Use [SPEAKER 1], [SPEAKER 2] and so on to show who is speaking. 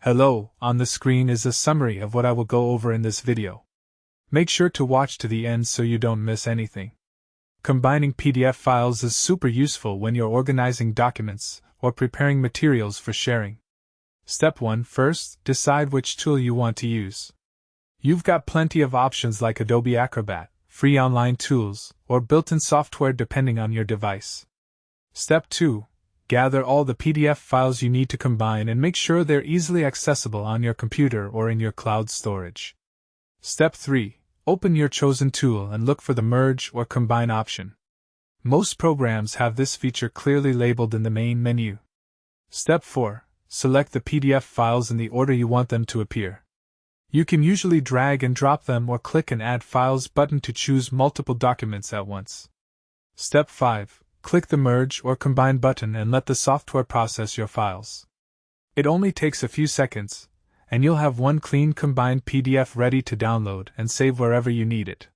[SPEAKER 1] Hello, on the screen is a summary of what I will go over in this video. Make sure to watch to the end so you don't miss anything. Combining PDF files is super useful when you're organizing documents or preparing materials for sharing. Step 1. First, decide which tool you want to use. You've got plenty of options like Adobe Acrobat, free online tools, or built-in software depending on your device. Step 2. Gather all the PDF files you need to combine and make sure they're easily accessible on your computer or in your cloud storage. Step 3. Open your chosen tool and look for the Merge or Combine option. Most programs have this feature clearly labeled in the main menu. Step 4. Select the PDF files in the order you want them to appear. You can usually drag and drop them or click an Add Files button to choose multiple documents at once. Step 5. Click the Merge or Combine button and let the software process your files. It only takes a few seconds, and you'll have one clean combined PDF ready to download and save wherever you need it.